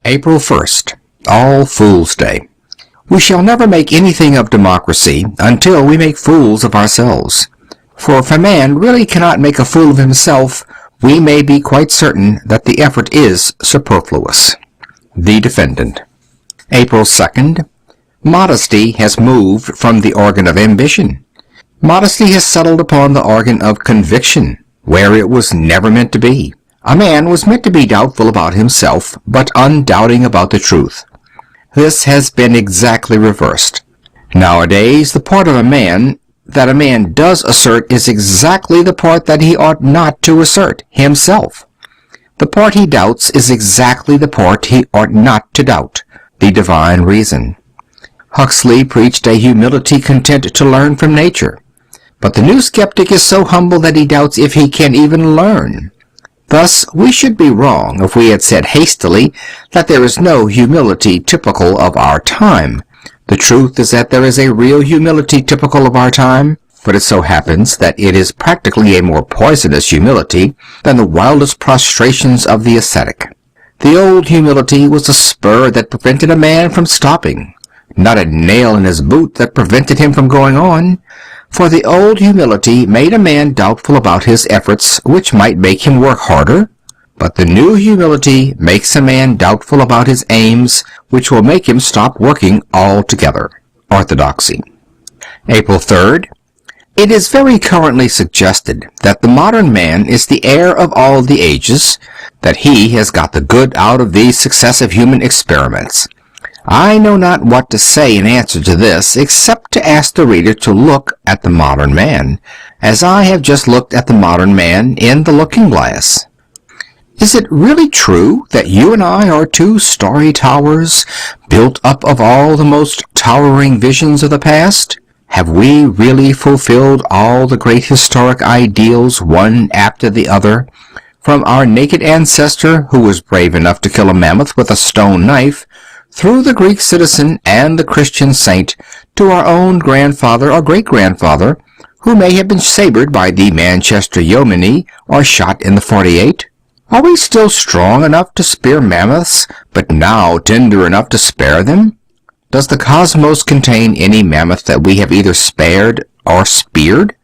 April 1st, All Fools' Day. We shall never make anything of democracy until we make fools of ourselves. For if a man really cannot make a fool of himself, we may be quite certain that the effort is superfluous. The Defendant. April 2nd. Modesty has moved from the organ of ambition. Modesty has settled upon the organ of conviction, where it was never meant to be. A man was meant to be doubtful about himself, but undoubting about the truth. This has been exactly reversed. Nowadays, the part of a man that a man does assert is exactly the part that he ought not to assert, himself. The part he doubts is exactly the part he ought not to doubt, the divine reason. Huxley preached a humility content to learn from nature. But the new skeptic is so humble that he doubts if he can even learn. Thus, we should be wrong if we had said hastily that there is no humility typical of our time. The truth is that there is a real humility typical of our time, but it so happens that it is practically a more poisonous humility than the wildest prostrations of the ascetic. The old humility was a spur that prevented a man from stopping, not a nail in his boot that prevented him from going on. For the old humility made a man doubtful about his efforts, which might make him work harder. But the new humility makes a man doubtful about his aims, which will make him stop working altogether. Orthodoxy. April 3rd. It is very currently suggested that the modern man is the heir of all the ages, that he has got the good out of these successive human experiments. I know not what to say in answer to this, except to ask the reader to look at the modern man, as I have just looked at the modern man in the looking-glass. Is it really true that you and I are two starry towers, built up of all the most towering visions of the past? Have we really fulfilled all the great historic ideals one after the other, from our naked ancestor who was brave enough to kill a mammoth with a stone knife, through the Greek citizen and the Christian saint, to our own grandfather or great-grandfather, who may have been sabred by the Manchester Yeomany or shot in the '48? Are we still strong enough to spear mammoths, but now tender enough to spare them? Does the cosmos contain any mammoth that we have either spared or speared?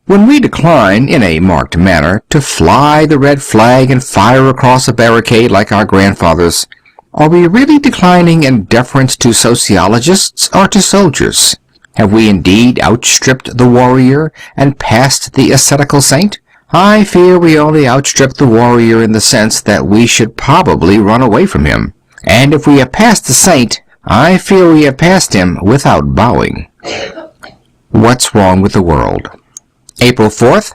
When we decline, in a marked manner, to fly the red flag and fire across a barricade like our grandfathers, are we really declining in deference to sociologists or to soldiers? Have we indeed outstripped the warrior and passed the ascetical saint? I fear we only outstrip the warrior in the sense that we should probably run away from him. And if we have passed the saint, I fear we have passed him without bowing. What's wrong with the world? April 4th.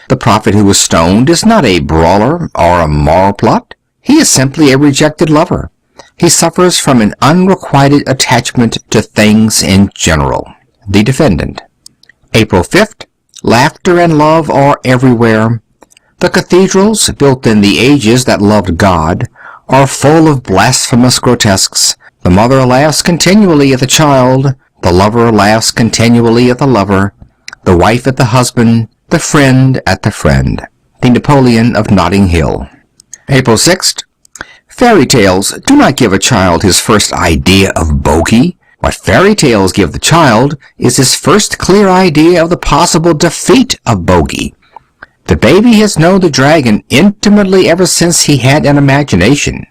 The prophet who was stoned is not a brawler or a moral plot. He is simply a rejected lover. He suffers from an unrequited attachment to things in general. The Defendant. April 5th. Laughter and love are everywhere. The cathedrals, built in the ages that loved God, are full of blasphemous grotesques. The mother laughs continually at the child. The lover laughs continually at the lover. The wife at the husband. The friend at the friend. The Napoleon of Notting Hill. April 6th. Fairy tales do not give a child his first idea of bogey. What fairy tales give the child is his first clear idea of the possible defeat of bogey. The baby has known the dragon intimately ever since he had an imagination.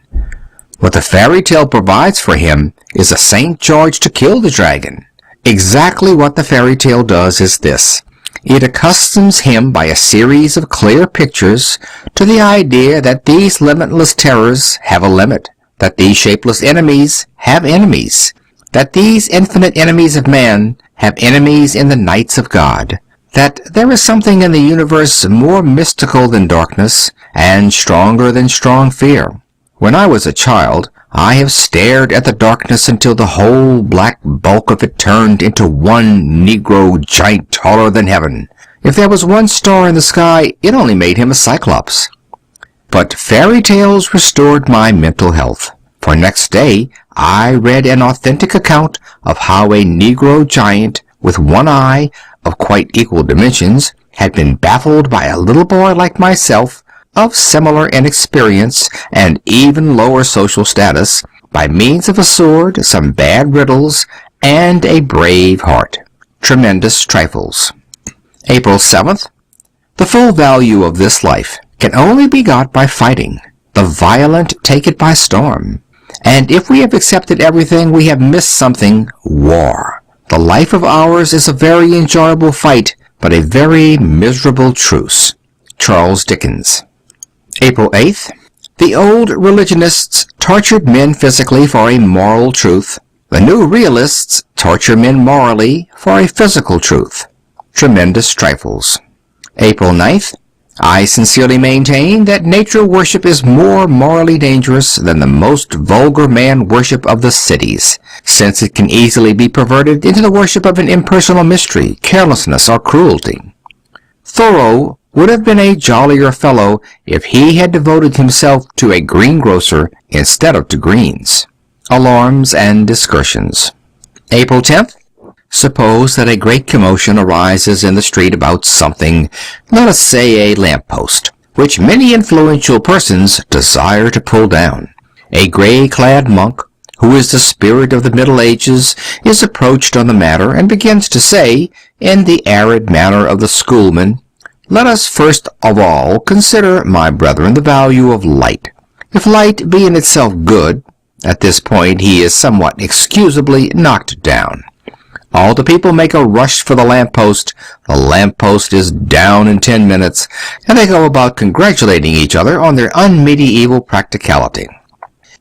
What the fairy tale provides for him is a St. George to kill the dragon. Exactly what the fairy tale does is this. It accustoms him by a series of clear pictures to the idea that these limitless terrors have a limit, that these shapeless enemies have enemies, that these infinite enemies of man have enemies in the knights of God, that there is something in the universe more mystical than darkness and stronger than strong fear. When I was a child, I have stared at the darkness until the whole black bulk of it turned into one Negro giant taller than heaven. If there was one star in the sky, it only made him a cyclops. But fairy tales restored my mental health, for next day I read an authentic account of how a Negro giant with one eye, of quite equal dimensions, had been baffled by a little boy like myself, of similar inexperience and even lower social status, by means of a sword, some bad riddles, and a brave heart. Tremendous trifles. April 7th. The full value of this life can only be got by fighting. The violent take it by storm. And if we have accepted everything, we have missed something: war. The life of ours is a very enjoyable fight, but a very miserable truce. Charles Dickens. April 8th. The old religionists tortured men physically for a moral truth. The new realists torture men morally for a physical truth. Tremendous trifles. April 9th. I sincerely maintain that nature worship is more morally dangerous than the most vulgar man worship of the cities, since it can easily be perverted into the worship of an impersonal mystery, carelessness, or cruelty. Thoreau would have been a jollier fellow if he had devoted himself to a greengrocer instead of to greens. Alarms and excursions. April 10th. Suppose that a great commotion arises in the street about something, let us say a lamp-post, which many influential persons desire to pull down. A gray-clad monk, who is the spirit of the Middle Ages, is approached on the matter, and begins to say, in the arid manner of the schoolman, "Let us first of all consider, my brethren, the value of light. If light be in itself good," at this point he is somewhat excusably knocked down. All the people make a rush for the lamp-post is down in 10 minutes, and they go about congratulating each other on their unmedieval practicality.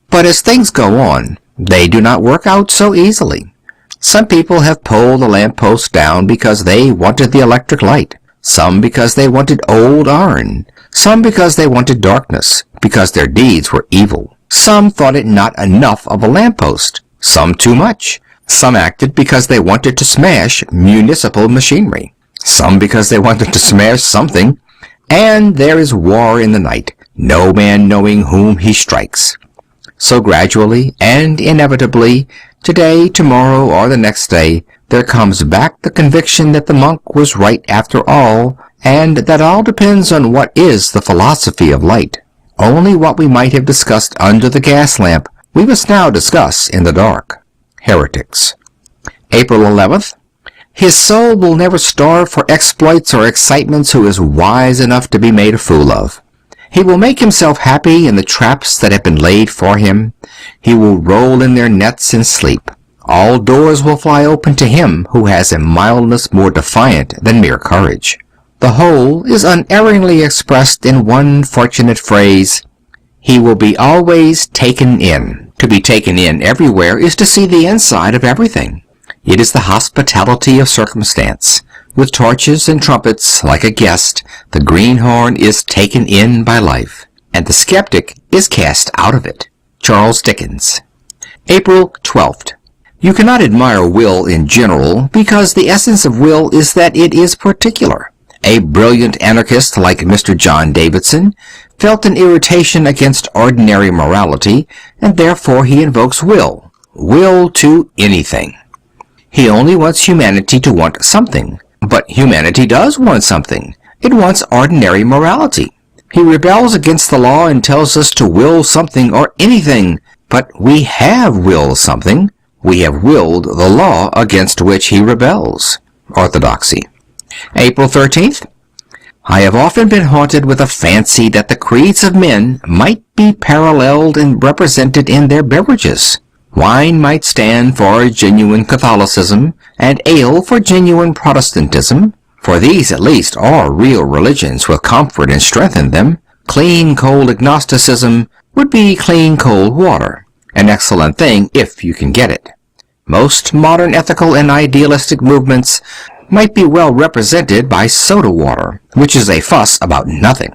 But as things go on, they do not work out so easily. Some people have pulled the lamp-post down because they wanted the electric light, some because they wanted old iron, some because they wanted darkness, because their deeds were evil. Some thought it not enough of a lamp-post, some too much. Some acted because they wanted to smash municipal machinery, some because they wanted to smash something, and there is war in the night, no man knowing whom he strikes. So gradually and inevitably, today, tomorrow, or the next day, there comes back the conviction that the monk was right after all, and that all depends on what is the philosophy of light. Only what we might have discussed under the gas lamp we must now discuss in the dark. Heretics. April 11th. His soul will never starve for exploits or excitements who is wise enough to be made a fool of. He will make himself happy in the traps that have been laid for him. He will roll in their nets and sleep. All doors will fly open to him who has a mildness more defiant than mere courage. The whole is unerringly expressed in one fortunate phrase: he will be always taken in. To be taken in everywhere is to see the inside of everything. It is the hospitality of circumstance. With torches and trumpets, like a guest, the greenhorn is taken in by life, and the skeptic is cast out of it. Charles Dickens. April 12th. You cannot admire will in general, because the essence of will is that it is particular. A brilliant anarchist like Mr. John Davidson felt an irritation against ordinary morality, and therefore he invokes will to anything. He only wants humanity to want something. But humanity does want something. It wants ordinary morality. He rebels against the law and tells us to will something or anything. But we have willed something. We have willed the law against which he rebels. Orthodoxy. April 13th. I have often been haunted with a fancy that the creeds of men might be paralleled and represented in their beverages. Wine might stand for genuine Catholicism, and ale for genuine Protestantism, for these at least are real religions with comfort and strength in them. Clean cold agnosticism would be clean cold water, an excellent thing if you can get it. Most modern ethical and idealistic movements might be well represented by soda water, which is a fuss about nothing.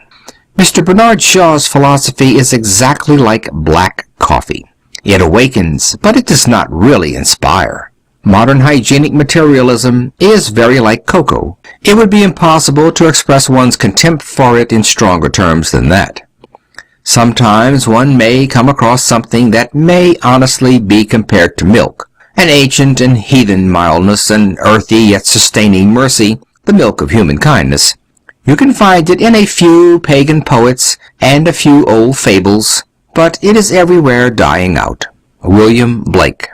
Mr. Bernard Shaw's philosophy is exactly like black coffee. It awakens, but it does not really inspire. Modern hygienic materialism is very like cocoa. It would be impossible to express one's contempt for it in stronger terms than that. Sometimes one may come across something that may honestly be compared to milk, an ancient and heathen mildness, an earthy yet sustaining mercy, the milk of human kindness. You can find it in a few pagan poets and a few old fables, but it is everywhere dying out. William Blake.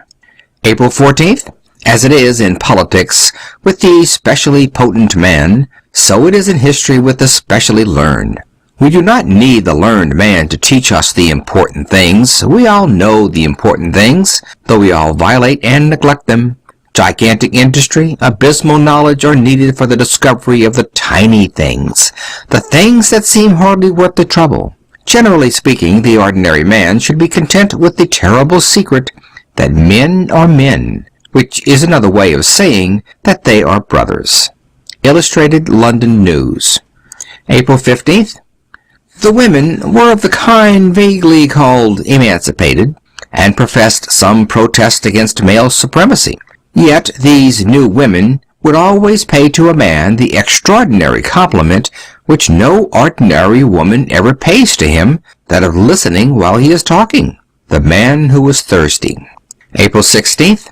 April 14th. As it is in politics with the specially potent man, so it is in history with the specially learned. We do not need the learned man to teach us the important things. We all know the important things, though we all violate and neglect them. Gigantic industry, abysmal knowledge are needed for the discovery of the tiny things, the things that seem hardly worth the trouble. Generally speaking, the ordinary man should be content with the terrible secret that men are men, which is another way of saying that they are brothers. Illustrated London News. April 15th. The women were of the kind vaguely called emancipated, and professed some protest against male supremacy. Yet these new women would always pay to a man the extraordinary compliment which no ordinary woman ever pays to him, that of listening while he is talking. The man who is thirsty. April 16th.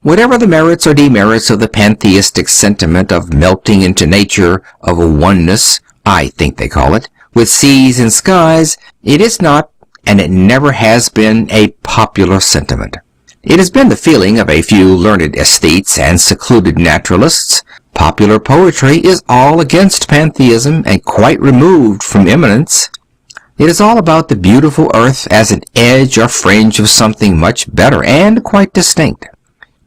Whatever the merits or demerits of the pantheistic sentiment of melting into nature of a oneness, I think they call it, with seas and skies, it is not, and it never has been, a popular sentiment. It has been the feeling of a few learned aesthetes and secluded naturalists. Popular poetry is all against pantheism and quite removed from eminence. It is all about the beautiful earth as an edge or fringe of something much better and quite distinct.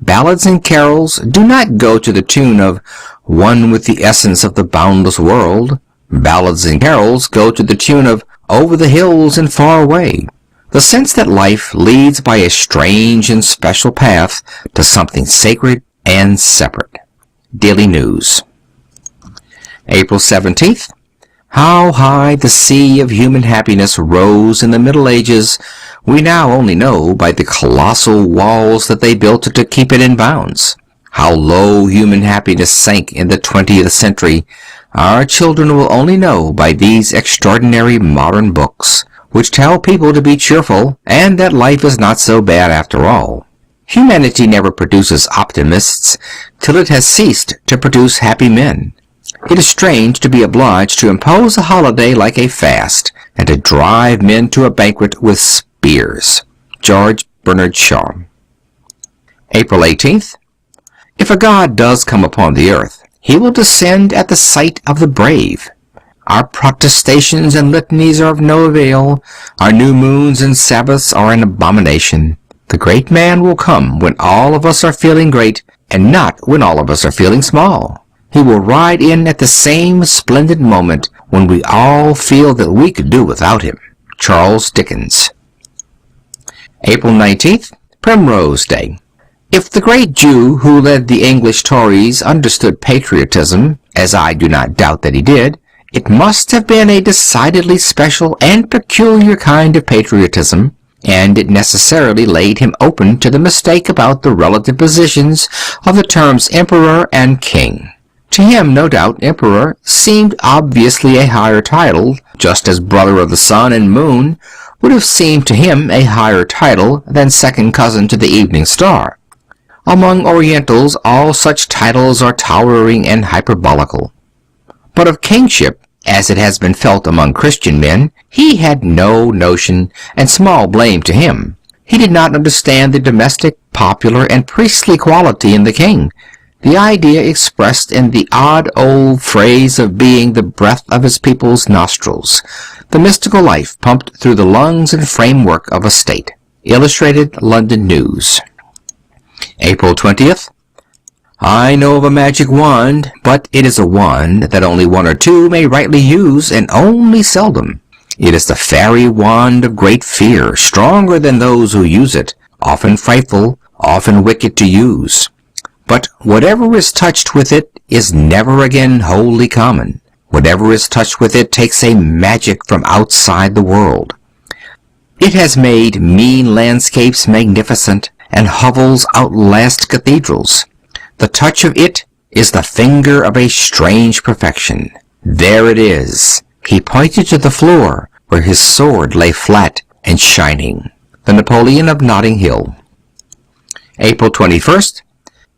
Ballads and carols do not go to the tune of "One with the essence of the boundless world." Ballads and carols go to the tune of "Over the hills and far away." The sense that life leads by a strange and special path to something sacred and separate. Daily News. April 17th. How high the sea of human happiness rose in the Middle Ages we now only know by the colossal walls that they built to keep it in bounds. How low human happiness sank in the 20th century our children will only know by these extraordinary modern books, which tell people to be cheerful and that life is not so bad after all. Humanity never produces optimists till it has ceased to produce happy men. It is strange to be obliged to impose a holiday like a fast, and to drive men to a banquet with spears. George Bernard Shaw. April 18th. If a God does come upon the earth, he will descend at the sight of the brave. Our protestations and litanies are of no avail. Our new moons and Sabbaths are an abomination. The great man will come when all of us are feeling great, and not when all of us are feeling small. He will ride in at the same splendid moment when we all feel that we could do without him. Charles Dickens. April 19th, Primrose Day. If the great Jew who led the English Tories understood patriotism, as I do not doubt that he did, it must have been a decidedly special and peculiar kind of patriotism, and it necessarily laid him open to the mistake about the relative positions of the terms emperor and king. To him, no doubt, emperor seemed obviously a higher title, just as brother of the sun and moon would have seemed to him a higher title than second cousin to the evening star. Among Orientals, all such titles are towering and hyperbolical. But of kingship, as it has been felt among Christian men, he had no notion, and small blame to him. He did not understand the domestic, popular, and priestly quality in the king, the idea expressed in the odd old phrase of being the breath of his people's nostrils, the mystical life pumped through the lungs and framework of a state. Illustrated London News. April 20th. I know of a magic wand, but it is a wand that only one or two may rightly use, and only seldom. It is the fairy wand of great fear, stronger than those who use it, often frightful, often wicked to use. But whatever is touched with it is never again wholly common. Whatever is touched with it takes a magic from outside the world. It has made mean landscapes magnificent, and hovels outlast cathedrals. The touch of it is the finger of a strange perfection. There it is. He pointed to the floor, where his sword lay flat and shining. The Napoleon of Notting Hill. April 21st.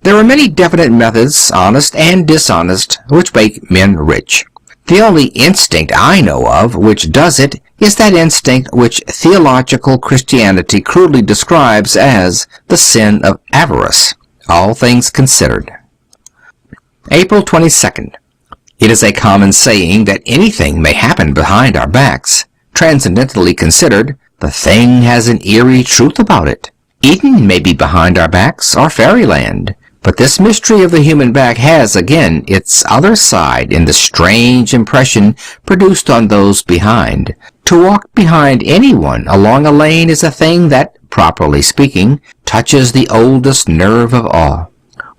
There are many definite methods, honest and dishonest, which make men rich. The only instinct I know of which does it is that instinct which theological Christianity crudely describes as the sin of avarice, all things considered. April 22nd. It is a common saying that anything may happen behind our backs. Transcendentally considered, the thing has an eerie truth about it. Eden may be behind our backs, or fairyland, but this mystery of the human back has, again, its other side in the strange impression produced on those behind. To walk behind anyone along a lane is a thing that, properly speaking, touches the oldest nerve of awe.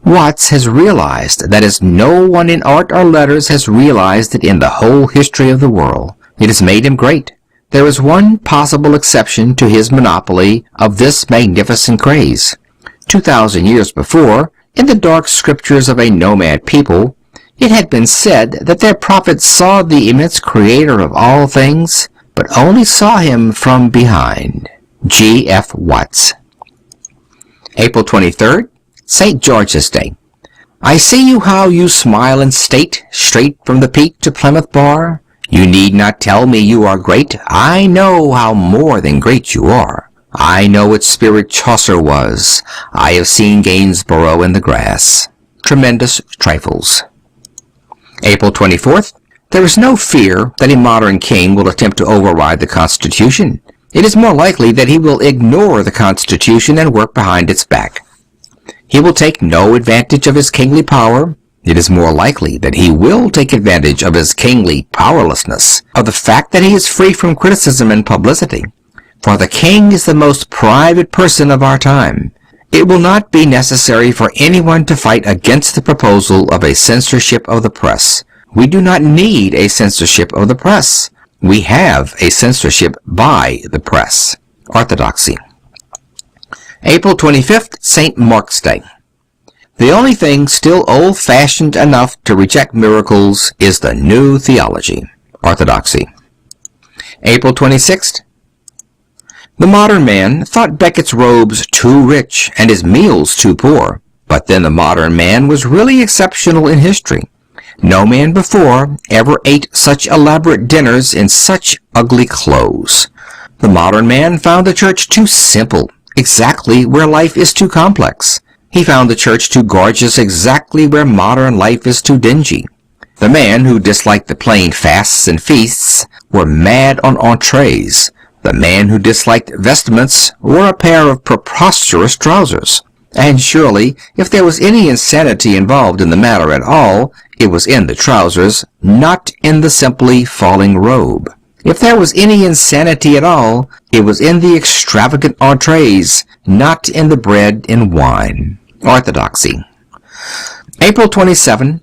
Watts has realized that as no one in art or letters has realized it in the whole history of the world. It has made him great. There is one possible exception to his monopoly of this magnificent craze. 2,000 years before, in the dark scriptures of a nomad people, it had been said that their prophets saw the immense creator of all things, but only saw him from behind. G. F. Watts. April 23rd, St. George's Day. I see you how you smile in state, straight from the Peak to Plymouth Bar. You need not tell me you are great. I know how more than great you are. I know what spirit Chaucer was. I have seen Gainsborough in the grass. Tremendous trifles. April 24th. There is no fear that a modern king will attempt to override the Constitution. It is more likely that he will ignore the Constitution and work behind its back. He will take no advantage of his kingly power. It is more likely that he will take advantage of his kingly powerlessness, of the fact that he is free from criticism and publicity. For the king is the most private person of our time. It will not be necessary for anyone to fight against the proposal of a censorship of the press. We do not need a censorship of the press. We have a censorship by the press. Orthodoxy. April 25th, St. Mark's Day. The only thing still old-fashioned enough to reject miracles is the new theology. Orthodoxy. April 26th. The modern man thought Beckett's robes too rich and his meals too poor, but then the modern man was really exceptional in history. No man before ever ate such elaborate dinners in such ugly clothes. The modern man found the church too simple, exactly where life is too complex. He found the church too gorgeous exactly where modern life is too dingy. The man who disliked the plain fasts and feasts were mad on entrees. The man who disliked vestments wore a pair of preposterous trousers. And surely, if there was any insanity involved in the matter at all, it was in the trousers, not in the simply falling robe. If there was any insanity at all, it was in the extravagant entrees, not in the bread and wine. Orthodoxy. April 27.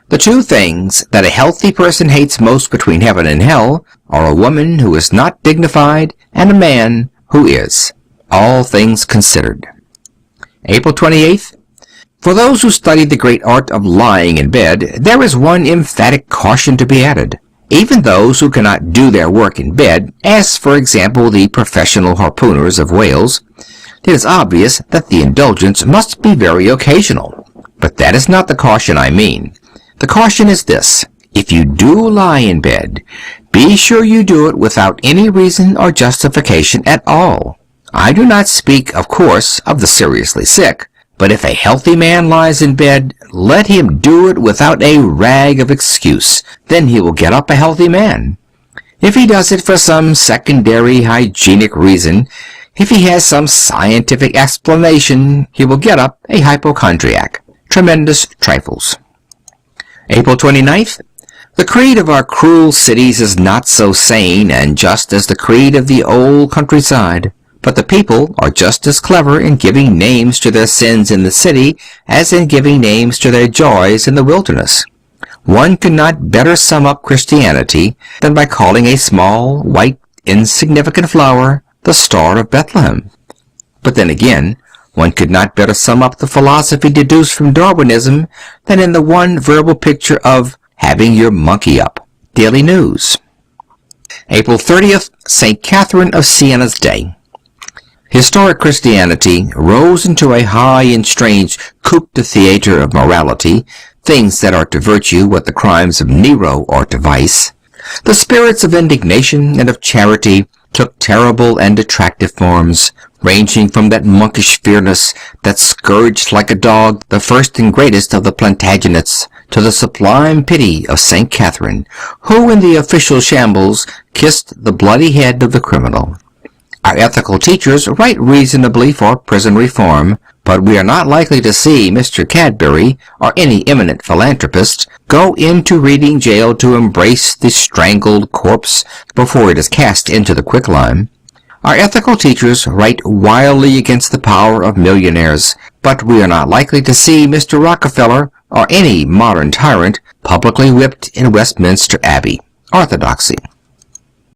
The two things that a healthy person hates most between heaven and hell are a woman who is not dignified and a man who is. All things considered. April 28th. For those who study the great art of lying in bed, there is one emphatic caution to be added. Even those who cannot do their work in bed, as for example the professional harpooners of whales, it is obvious that the indulgence must be very occasional. But that is not the caution I mean. The caution is this: if you do lie in bed, be sure you do it without any reason or justification at all. I do not speak, of course, of the seriously sick, but if a healthy man lies in bed, let him do it without a rag of excuse. Then he will get up a healthy man. If he does it for some secondary hygienic reason, if he has some scientific explanation, he will get up a hypochondriac. Tremendous trifles. April 29th. The creed of our cruel cities is not so sane and just as the creed of the old countryside. But the people are just as clever in giving names to their sins in the city as in giving names to their joys in the wilderness. One could not better sum up Christianity than by calling a small, white, insignificant flower the Star of Bethlehem. But then again, one could not better sum up the philosophy deduced from Darwinism than in the one verbal picture of having your monkey up. Daily News. April 30th, St. Catherine of Siena's Day. Historic Christianity rose into a high and strange coup de theatre of morality things that are to virtue what the crimes of Nero are to vice. The spirits of indignation and of charity took terrible and attractive forms, ranging from that monkish fierceness that scourged like a dog the first and greatest of the Plantagenets, to the sublime pity of St. Catherine, who in the official shambles kissed the bloody head of the criminal. Our ethical teachers write reasonably for prison reform, but we are not likely to see Mr. Cadbury, or any eminent philanthropist, go into Reading jail to embrace the strangled corpse before it is cast into the quicklime. Our ethical teachers write wildly against the power of millionaires, but we are not likely to see Mr. Rockefeller, or any modern tyrant, publicly whipped in Westminster Abbey. Orthodoxy.